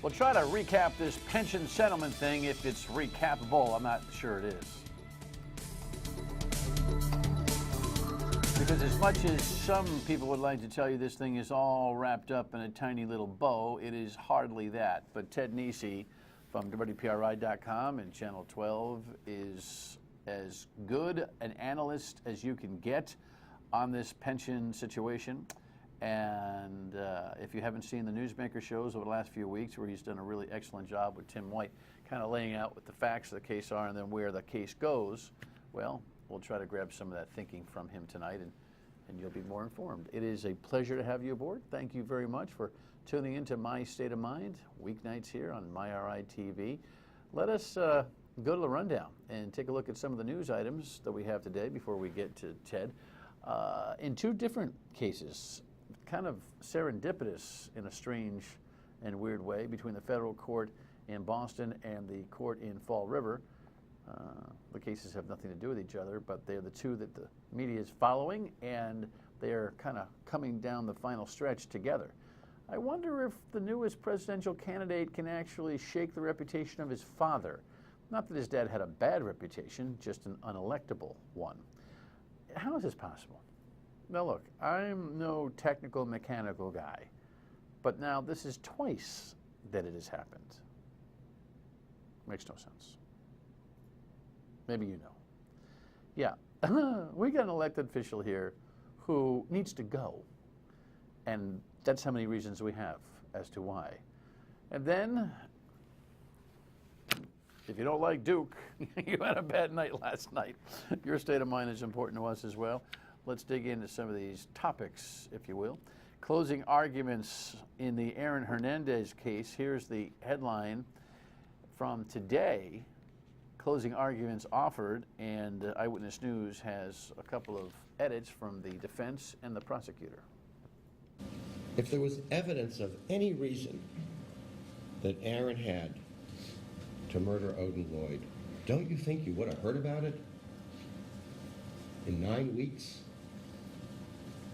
We'll try to recap this pension settlement thing if it's recapable. I'm not sure it is. Because as much as some people would like to tell you this thing is all wrapped up in a tiny little bow, it is hardly that. But Ted Nesi from WPRI.com and Channel 12 is as good an analyst as you can get on this pension situation. And if you haven't seen the Newsmaker shows over the last few weeks, where he's done a really excellent job with Tim White, kind of laying out what the facts of the case are and then where the case goes, well, we'll try to grab some of that thinking from him tonight, and you'll be more informed. It is a pleasure to have you aboard. Thank you very much for tuning into My State of Mind, weeknights here on MyRI TV. Let us go to the rundown and take a look at some of the news items that we have today before we get to Ted. In two different cases, kind of serendipitous in a strange and weird way, between the federal court in Boston and the court in Fall River. The cases have nothing to do with each other, but they're the two that the media is following, and they're kind of coming down the final stretch together. I wonder if the newest presidential candidate can actually shake the reputation of his father. Not that his dad had a bad reputation, just an unelectable one. How is this possible? Now look, I'm no technical mechanical guy, but now this is twice that it has happened. Makes no sense. Maybe you know. Yeah, we got an elected official here who needs to go, and that's how many reasons we have as to why. And then, if you don't like Duke, you had a bad night last night. Your state of mind is important to us as well. Let's dig into some of these topics, if you will. Closing arguments in the Aaron Hernandez case. Here's the headline from today. Closing arguments offered, and Eyewitness News has a couple of edits from the defense and the prosecutor. If there was evidence of any reason that Aaron had to murder Odin Lloyd, don't you think you would have heard about it in 9 weeks?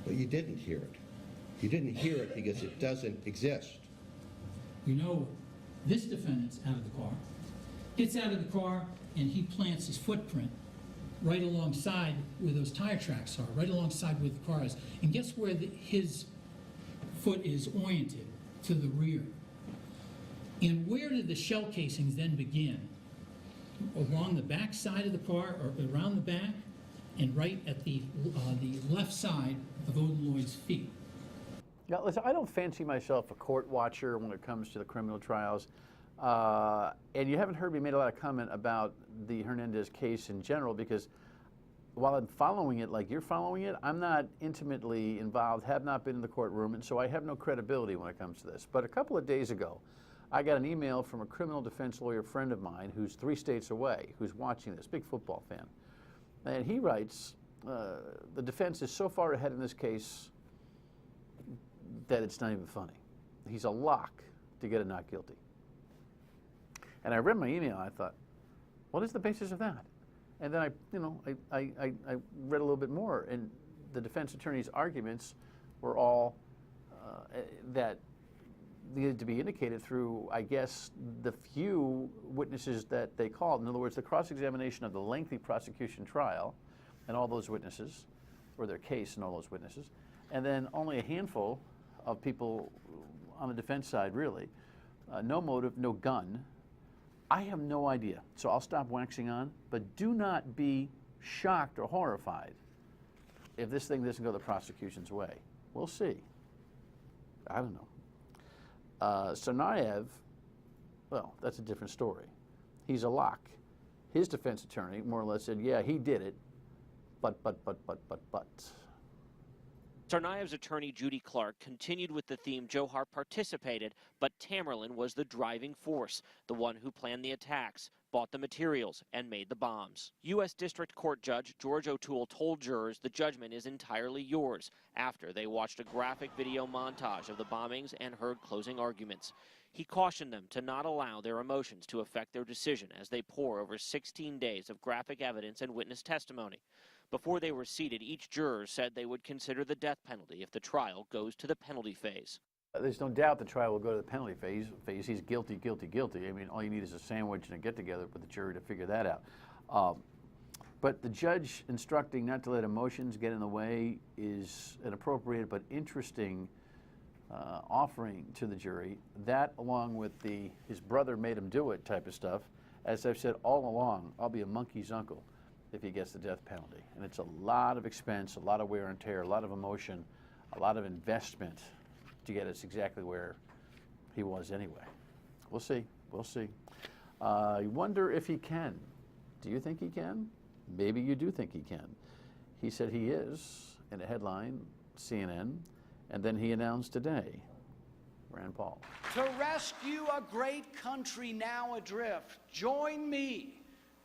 But you didn't hear it. You didn't hear it because it doesn't exist. You know, this defendant's out of the car, gets out of the car, and he plants his footprint right alongside where those tire tracks are, right alongside where the car is. And guess where his foot is oriented? To the rear. And where did the shell casings then begin? Along the back side of the car, or around the back, and right at the left side of Odin Lloyd's feet. Now, listen, I don't fancy myself a court watcher when it comes to the criminal trials. And you haven't heard me make a lot of comment about the Hernandez case in general, because while I'm following it like you're following it, I'm not intimately involved, have not been in the courtroom, and so I have no credibility when it comes to this. But a couple of days ago, I got an email from a criminal defense lawyer friend of mine who's 3 states away, who's watching this, big football fan. And he writes, the defense is so far ahead in this case that it's not even funny. He's a lock to get a not guilty. And I read my email, and I thought, what is the basis of that? And then I read a little bit more, and the defense attorney's arguments were all that needed to be indicated through, I guess, the few witnesses that they called. In other words, the cross-examination of the lengthy prosecution trial and all those witnesses, or their case and all those witnesses, and then only a handful of people on the defense side, really. No motive, no gun. I have no idea, so I'll stop waxing on, but do not be shocked or horrified if this thing doesn't go the prosecution's way. We'll see. I don't know. Tsarnaev, well, that's a different story. He's a lock. His defense attorney more or less said, yeah, he did it, but. Tsarnaev's attorney, Judy Clark, continued with the theme Johar participated, but Tamerlan was the driving force, the one who planned the attacks, bought the materials, and made the bombs. U.S. District Court Judge George O'Toole told jurors the judgment is entirely yours after they watched a graphic video montage of the bombings and heard closing arguments. He cautioned them to not allow their emotions to affect their decision as they pore over 16 days of graphic evidence and witness testimony. Before they were seated, each juror said they would consider the death penalty if the trial goes to the penalty phase. There's no doubt the trial will go to the penalty phase. He's guilty, guilty, guilty. I mean, all you need is a sandwich and a get-together with the jury to figure that out. But the judge instructing not to let emotions get in the way is an appropriate but interesting offering to the jury. That, along with his brother made him do it type of stuff. As I've said all along, I'll be a monkey's uncle if he gets the death penalty. And it's a lot of expense, a lot of wear and tear, a lot of emotion, a lot of investment to get us exactly where he was anyway. We'll see. We'll see. I wonder if he can. Do you think he can? Maybe you do think he can. He said he is in a headline, CNN, and then he announced today, Rand Paul. To rescue a great country now adrift, join me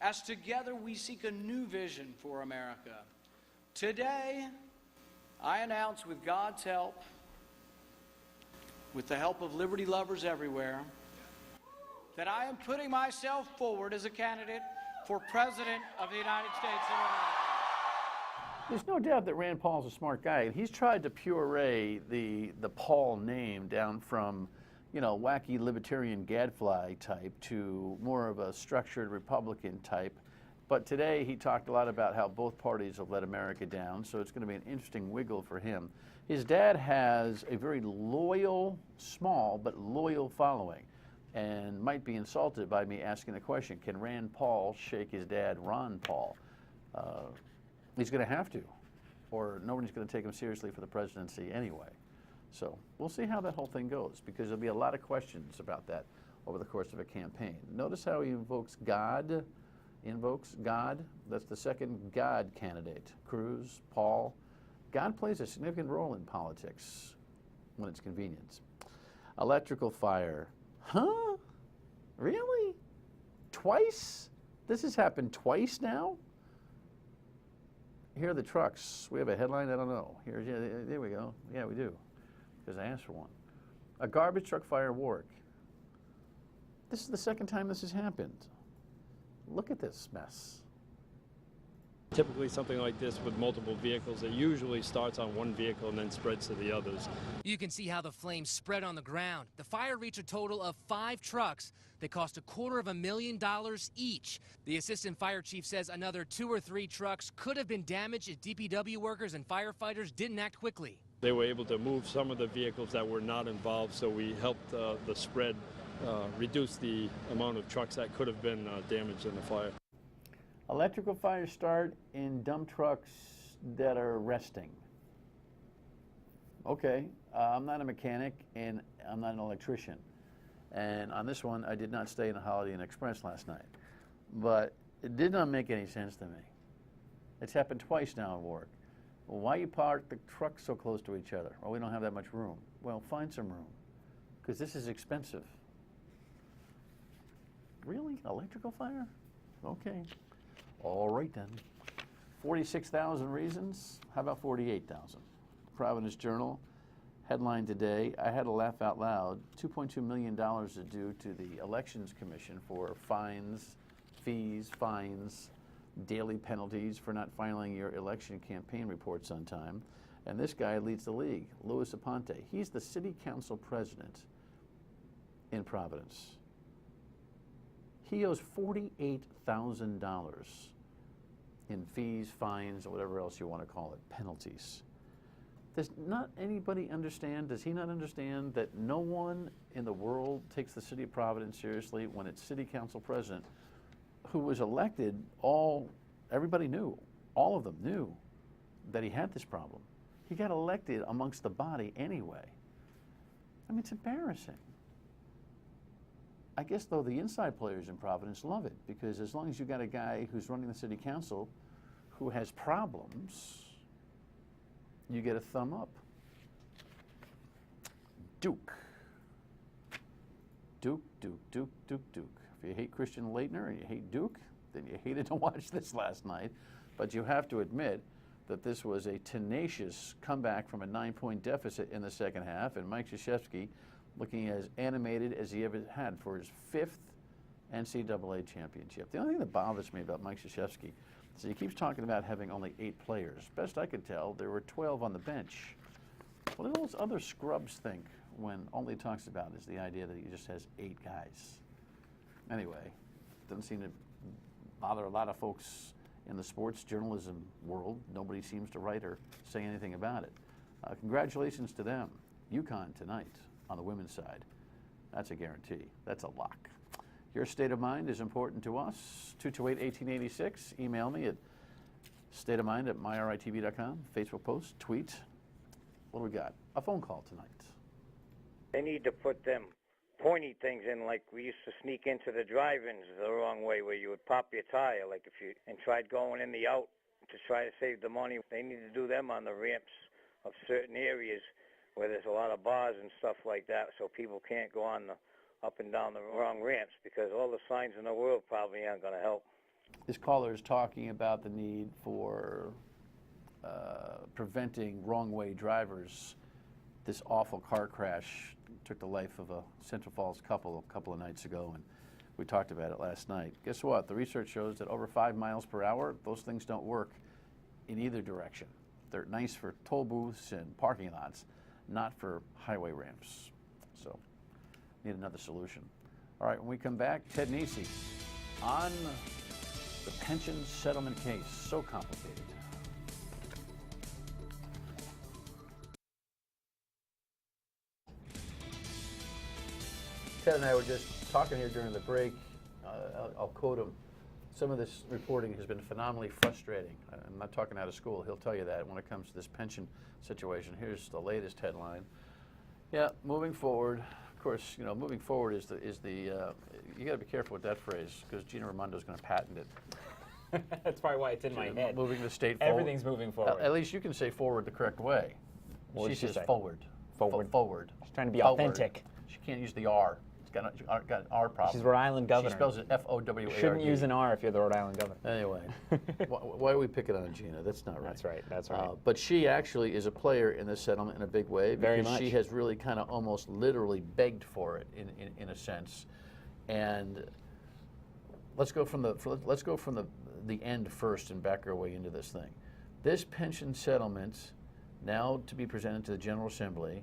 as together we seek a new vision for America. Today, I announce with God's help, with the help of liberty lovers everywhere, that I am putting myself forward as a candidate for President of the United States of America. There's no doubt that Rand Paul's a smart guy, and he's tried to puree the Paul name down from, you know, wacky libertarian gadfly type to more of a structured Republican type. But today he talked a lot about how both parties have let America down, so it's going to be an interesting wiggle for him. His dad has a very loyal, small but loyal following, and might be insulted by me asking the question, can Rand Paul shake his dad, Ron Paul? He's going to have to, or nobody's going to take him seriously for the presidency anyway. So we'll see how that whole thing goes, because there'll be a lot of questions about that over the course of a campaign. Notice how he invokes God. That's the second God candidate. Cruz, Paul. God plays a significant role in politics when it's convenient. Electrical fire. Huh? Really? Twice? This has happened twice now? Here are the trucks. We have a headline, I don't know. There we go. Yeah, we do, because I asked for one. A garbage truck fire in Warwick. This is the second time this has happened. Look at this mess. Typically something like this with multiple vehicles, it usually starts on one vehicle and then spreads to the others. You can see how the flames spread on the ground. The fire reached a total of 5 trucks that cost $250,000 each. The assistant fire chief says another 2 or 3 trucks could have been damaged if DPW workers and firefighters didn't act quickly. They were able to move some of the vehicles that were not involved, so we helped the spread reduce the amount of trucks that could have been damaged in the fire. Electrical fires start in dump trucks that are resting. Okay, I'm not a mechanic and I'm not an electrician. And on this one, I did not stay in the Holiday Inn Express last night. But it did not make any sense to me. It's happened twice now in Warwick. Well, why you park the trucks so close to each other? Well, we don't have that much room. Well, find some room, because this is expensive. Really? Electrical fire? Okay. All right then. 46,000 reasons? How about 48,000? Providence Journal, headline today, I had to laugh out loud. $2.2 million is due to the Elections Commission for fines, fees, daily penalties for not filing your election campaign reports on time. And this guy leads the league, Louis Aponte. He's the city council president in Providence. He owes $48,000 in fees, fines, or whatever else you want to call it, penalties. Does not anybody understand, does he not understand that no one in the world takes the city of Providence seriously when its city council president, who was elected, everybody knew, all of them knew that he had this problem. He got elected amongst the body anyway. I mean, it's embarrassing. I guess, though, the inside players in Providence love it, because as long as you got a guy who's running the city council who has problems, you get a thumb up. Duke. Duke. If you hate Christian Laettner and you hate Duke, then you hated to watch this last night. But you have to admit that this was a tenacious comeback from a 9-point deficit in the second half, and Mike Krzyzewski looking as animated as he ever had for his 5th NCAA championship. The only thing that bothers me about Mike Krzyzewski is he keeps talking about having only 8 players. Best I could tell, there were 12 on the bench. What do those other scrubs think when all he talks about is the idea that he just has 8 guys. Anyway, doesn't seem to bother a lot of folks in the sports journalism world. Nobody seems to write or say anything about it. Congratulations to them. UConn tonight on the women's side. That's a guarantee. That's a lock. Your state of mind is important to us. 228-1886. Email me at stateofmind@myritv.com. Facebook post, tweet. What do we got? A phone call tonight. They need to put them pointy things in, like we used to sneak into the drive-ins the wrong way, where you would pop your tire, like if you and tried going in the out to try to save the money. They need to do them on the ramps of certain areas where there's a lot of bars and stuff like that, so people can't go on the up and down the wrong ramps, because all the signs in the world probably aren't going to help. This caller is talking about the need for preventing wrong-way drivers. This awful car crash took the life of a Central Falls couple a couple of nights ago, and we talked about it last night. Guess what? The research shows that over 5 miles per hour, those things don't work in either direction. They're nice for toll booths and parking lots, not for highway ramps. So, need another solution. All right, when we come back, Ted Nesi on the pension settlement case. So complicated. Ted and I were just talking here during the break. I'll quote him. Some of this reporting has been phenomenally frustrating. I'm not talking out of school. He'll tell you that when it comes to this pension situation. Here's the latest headline. Yeah, moving forward. Of course, you know, moving forward is the you got to be careful with that phrase, because Gina Raimondo's going to patent it. That's probably why it's in my head. Moving the state forward. Everything's moving forward. At least you can say forward the correct way. What She did she says say? forward. Forward. Forward. She's trying to be Forward. authentic. She can't use the R. Got an R problem. She's Rhode Island governor. She spells it F-O-W-A-R-D. You shouldn't use an R if you're the Rhode Island governor. Anyway, why are we picking on Gina? That's not right. That's right. That's right. But she actually is a player in this settlement in a big way, Very because much. she has really kind of almost literally begged for it in a sense. And let's go from the end first and back our way into this thing. This pension settlement, now to be presented to the General Assembly,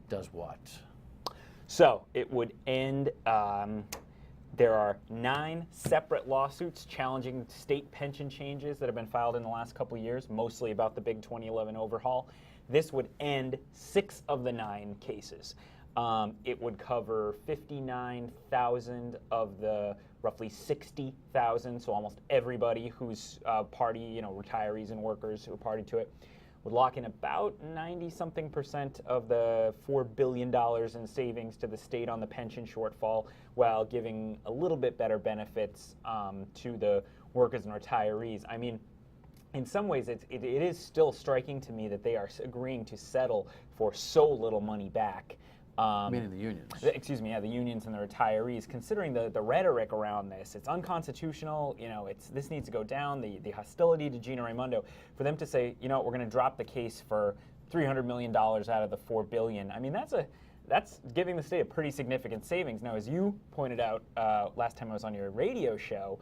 does what? So it would end, there are 9 separate lawsuits challenging state pension changes that have been filed in the last couple of years, mostly about the big 2011 overhaul. This would end 6 of the 9 cases. It would cover 59,000 of the roughly 60,000, so almost everybody who's party, retirees and workers who are party to it. Would lock in about 90-something% of the $4 billion in savings to the state on the pension shortfall, while giving a little bit better benefits to the workers and retirees. I mean, in some ways, it is still striking to me that they are agreeing to settle for so little money back. Meaning the unions. Excuse me, yeah, the unions and the retirees. Considering the rhetoric around this, it's unconstitutional. This needs to go down. The hostility to Gina Raimondo, for them to say, we're going to drop the case for $300 million out of the $4 billion. I mean, that's giving the state a pretty significant savings. Now, as you pointed out last time I was on your radio show,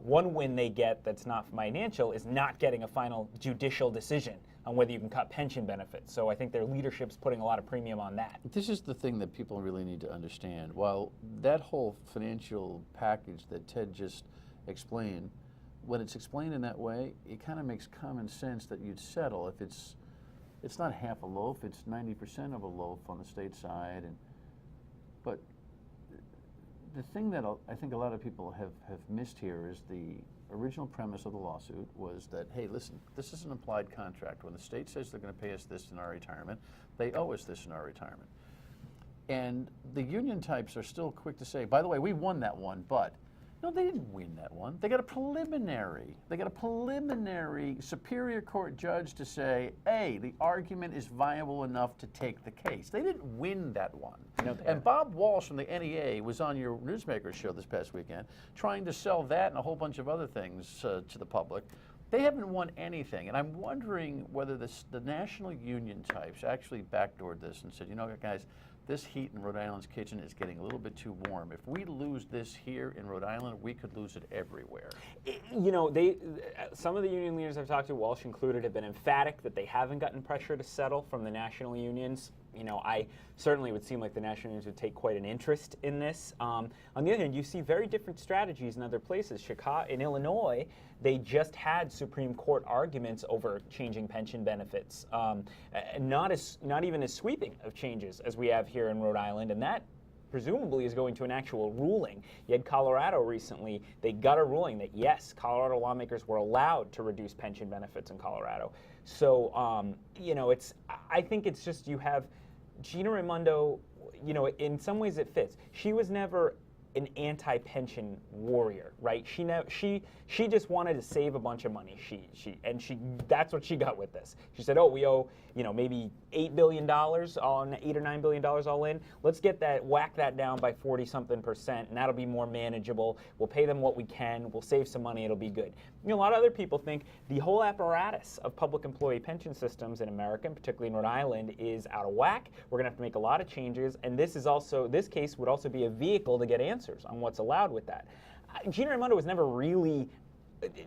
one win they get that's not financial is not getting a final judicial decision on whether you can cut pension benefits. So I think their leadership's putting a lot of premium on that. This is the thing that people really need to understand. While that whole financial package that Ted just explained, when it's explained in that way, it kind of makes common sense that you'd settle if it's not half a loaf, it's 90% of a loaf on the state side. But the thing that I think a lot of people have missed here is the original premise of the lawsuit was that, hey, listen, this is an implied contract. When the state says they're going to pay us this in our retirement, they owe us this in our retirement. And the union types are still quick to say, by the way, we won that one, but no, they didn't win that one. They got a preliminary. They got a preliminary Superior Court judge to say, hey, the argument is viable enough to take the case. They didn't win that one. No, and Bob Walsh from the NEA was on your Newsmakers show this past weekend trying to sell that and a whole bunch of other things to the public. They haven't won anything, and I'm wondering whether the national union types actually backdoored this and said, guys, this heat in Rhode Island's kitchen is getting a little bit too warm. If we lose this here in Rhode Island, we could lose it everywhere. Some of the union leaders I've talked to, Walsh included, have been emphatic that they haven't gotten pressure to settle from the national unions. I certainly would seem like the national news would take quite an interest in this. On the other hand, you see very different strategies in other places. Chicago, in Illinois, they just had Supreme Court arguments over changing pension benefits, not even as sweeping of changes as we have here in Rhode Island, and that presumably is going to an actual ruling. You had Colorado recently. They got a ruling that, yes, Colorado lawmakers were allowed to reduce pension benefits in Colorado. So, I think it's just you have Gina Raimondo, in some ways it fits. She was never an anti-pension warrior, right? She just wanted to save a bunch of money. That's what she got with this. She said, "Oh, we owe, maybe $8 billion on $8 or $9 billion all in. Let's whack that down by 40-something%, and that'll be more manageable. We'll pay them what we can. We'll save some money. It'll be good." A lot of other people think the whole apparatus of public employee pension systems in America, and particularly in Rhode Island, is out of whack. We're going to have to make a lot of changes, and this case would also be a vehicle to get answers on what's allowed with that. Gina Raimondo was never really.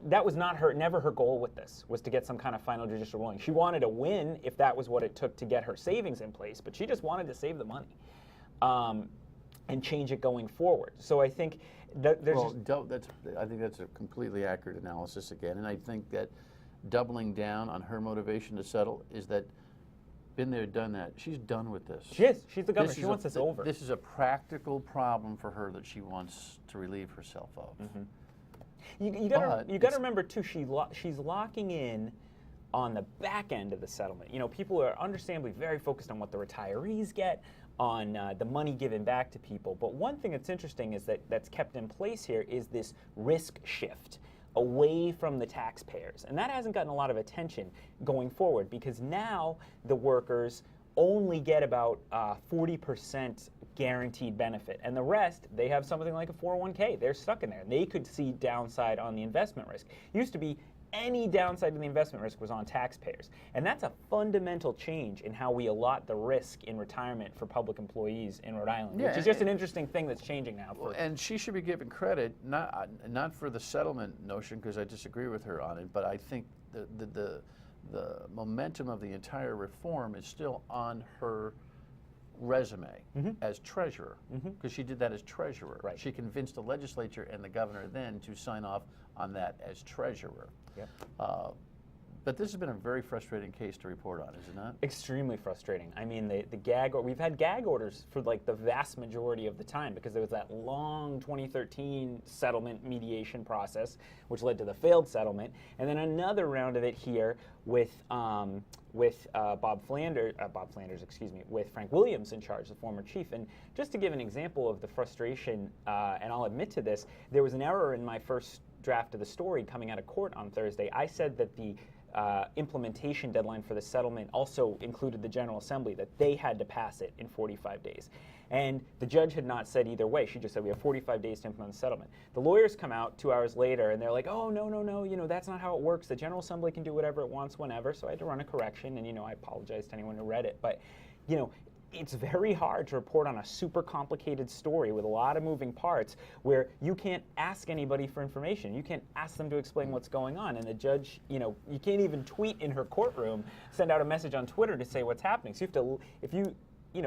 That was never her goal with this, was to get some kind of final judicial ruling. She wanted to win if that was what it took to get her savings in place, but she just wanted to save the money and change it going forward. So I think I think that's a completely accurate analysis again, and I think that doubling down on her motivation to settle is that been there, done that. She's done with this. She is. She's the governor. She wants this over. This is a practical problem for her that she wants to relieve herself of. Mm-hmm. You got to remember too. She's locking in on the back end of the settlement. People are understandably very focused on what the retirees get, on the money given back to people. But one thing that's interesting is that's kept in place here is this risk shift away from the taxpayers. And that hasn't gotten a lot of attention going forward, because now the workers only get about 40% guaranteed benefit. And the rest, they have something like a 401k. They're stuck in there. They could see downside on the investment risk. It used to be any downside to the investment risk was on taxpayers. And that's a fundamental change in how we allot the risk in retirement for public employees in Rhode Island, which is just an interesting thing that's changing now. And she should be given credit, not for the settlement notion, because I disagree with her on it, but I think the momentum of the entire reform is still on her resume as treasurer, because she did that as treasurer. Right. She convinced the legislature and the governor then to sign off on that as treasurer. Yep. But this has been a very frustrating case to report on, is it not? Extremely frustrating. I mean, we've had gag orders for like the vast majority of the time, because there was that long 2013 settlement mediation process, which led to the failed settlement, and then another round of it here with Frank Williams in charge, the former chief. And just to give an example of the frustration, and I'll admit to this, there was an error in my first draft of the story coming out of court on Thursday. I said that the implementation deadline for the settlement also included the General Assembly, that they had to pass it in 45 days. And the judge had not said either way. She just said we have 45 days to implement the settlement. The lawyers come out 2 hours later and they're like, "Oh, no, that's not how it works. The General Assembly can do whatever it wants whenever." So I had to run a correction, and I apologize to anyone who read it. But it's very hard to report on a super complicated story with a lot of moving parts where you can't ask anybody for information. You can't ask them to explain what's going on. And the judge, you can't even tweet in her courtroom, send out a message on Twitter to say what's happening. So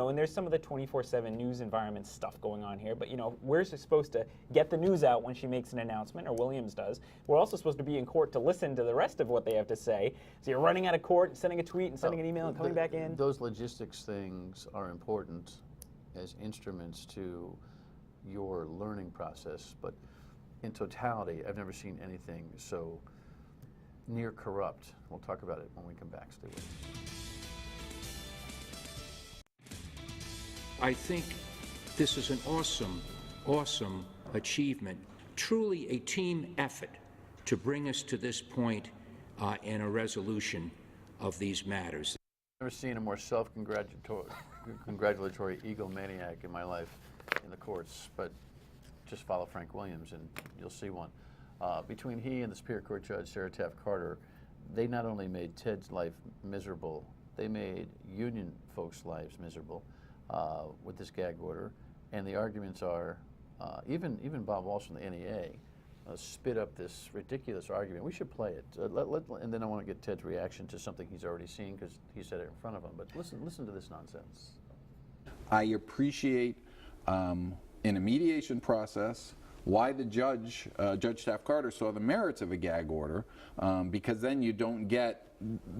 and there's some of the 24/7 news environment stuff going on here, but we're supposed to get the news out when she makes an announcement, or Williams does. We're also supposed to be in court to listen to the rest of what they have to say. So you're running out of court, sending a tweet and sending an email and coming back in. Those logistics things are important as instruments to your learning process, but in totality, I've never seen anything so near corrupt. We'll talk about it when we come back. Stay with us. I think this is an awesome achievement, truly a team effort to bring us to this point in a resolution of these matters. I've never seen a more congratulatory egomaniac in my life in the courts, but just follow Frank Williams and you'll see one. Between he and the Superior Court Judge Sarah Taft Carter, they not only made Ted's life miserable, they made union folks' lives miserable. With this gag order, and the arguments are, even Bob Walsh from the NEA spit up this ridiculous argument. We should play it, and then I want to get Ted's reaction to something he's already seen because he said it in front of him. But listen to this nonsense. I appreciate in a mediation process why the Judge Staff Carter, saw the merits of a gag order, because then you don't get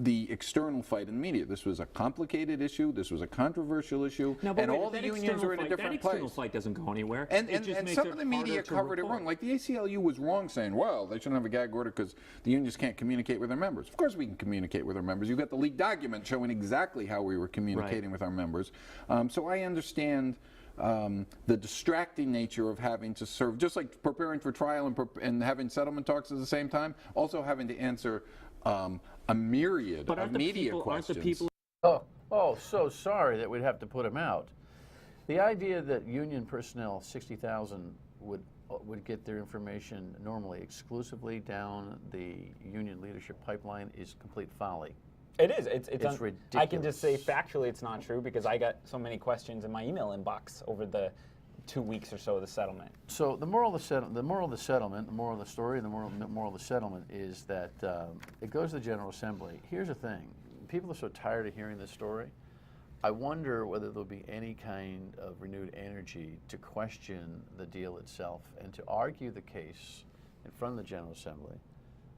the external fight in the media. This was a complicated issue. This was a controversial issue. No, but and wait, all the that unions are in a external different That place. external fight doesn't go anywhere. And It just makes some it of the media harder to covered it report. wrong. Like the ACLU was wrong saying, well, they shouldn't have a gag order because the unions can't communicate with their members. Of course we can communicate with our members. You got the leaked document showing exactly how we were communicating with our members. So I understand the distracting nature of having to serve, just like preparing for trial and having settlement talks at the same time, also having to answer a myriad of media questions. Oh, so sorry that we'd have to put him out. The idea that union personnel, 60,000, would get their information normally exclusively down the union leadership pipeline is complete folly. It is. It's ridiculous. I can just say factually it's not true because I got so many questions in my email inbox over the 2 weeks or so of the settlement. So the moral of the settlement, the moral of the story, and the moral of the settlement is that it goes to the General Assembly. Here's the thing: people are so tired of hearing this story. I wonder whether there'll be any kind of renewed energy to question the deal itself and to argue the case in front of the General Assembly.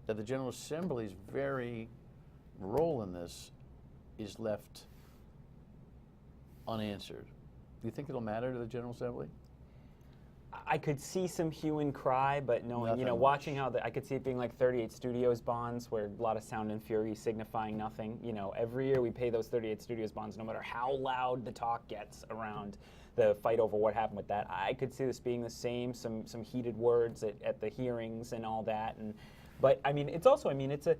That the General Assembly's very role in this is left unanswered. Do you think it'll matter to the General Assembly? I could see some hue and cry, but knowing, Nothing watching how I could see it being like 38 Studios bonds, where a lot of sound and fury signifying nothing. Every year we pay those 38 Studios bonds, no matter how loud the talk gets around the fight over what happened with that. I could see this being the same, some heated words at the hearings and all that. But I mean, it's also, it's a.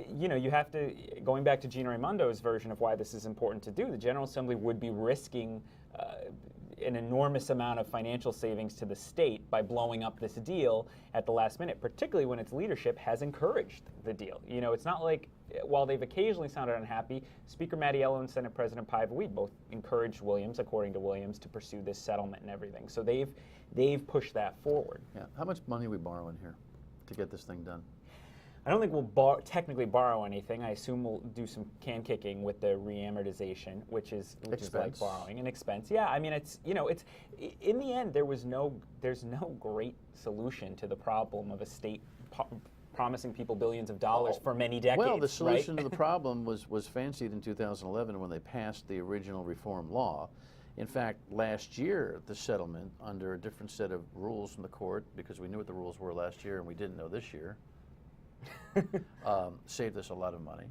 You have to, going back to Gina Raimondo's version of why this is important to do, the General Assembly would be risking an enormous amount of financial savings to the state by blowing up this deal at the last minute, particularly when its leadership has encouraged the deal. It's not like, while they've occasionally sounded unhappy, Speaker Mattiello and Senate President Paiva both encouraged Williams, according to Williams, to pursue this settlement and everything. So they've pushed that forward. Yeah. How much money are we borrowing here to get this thing done? I don't think we'll technically borrow anything. I assume we'll do some can kicking with the reamortization, which is like borrowing an expense. Yeah, it's in the end there's no great solution to the problem of a state promising people billions of dollars for many decades. Well, the solution to the problem was fancied in 2011 when they passed the original reform law. In fact, last year, the settlement, under a different set of rules from the court, because we knew what the rules were last year and we didn't know this year, saved us a lot of money.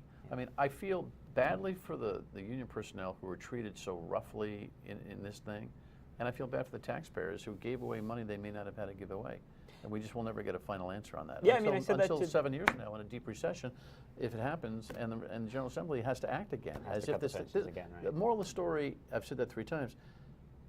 I feel badly for the union personnel who were treated so roughly in this thing, and I feel bad for the taxpayers who gave away money they may not have had to give away. And we just will never get a final answer on that. Yeah, until, I said that until 7 years from now in a deep recession, if it happens, and the General Assembly has to act again. Has to cut the pensions again, right? The moral of the story, I've said that 3 times,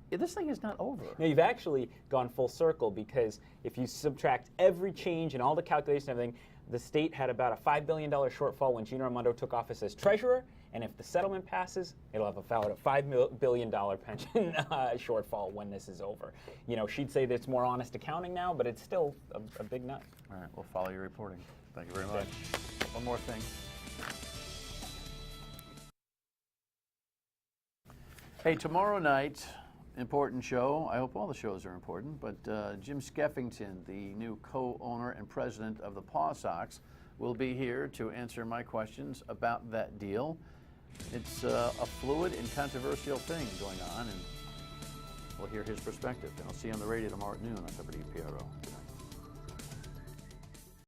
this thing is not over. No, you've actually gone full circle, because if you subtract every change and all the calculations and everything, the state had about a $5 billion shortfall when Gina Raimondo took office as treasurer, and if the settlement passes, it'll have about a $5 billion pension shortfall when this is over. She'd say that it's more honest accounting now, but it's still a big nut. All right, we'll follow your reporting. Thank you very much. One more thing. Hey, tomorrow night, important show. I hope all the shows are important, but Jim Skeffington, the new co-owner and president of the Paw Sox, will be here to answer my questions about that deal. It's a fluid and controversial thing going on, and we'll hear his perspective. And I'll see you on the radio tomorrow at noon on WPRO.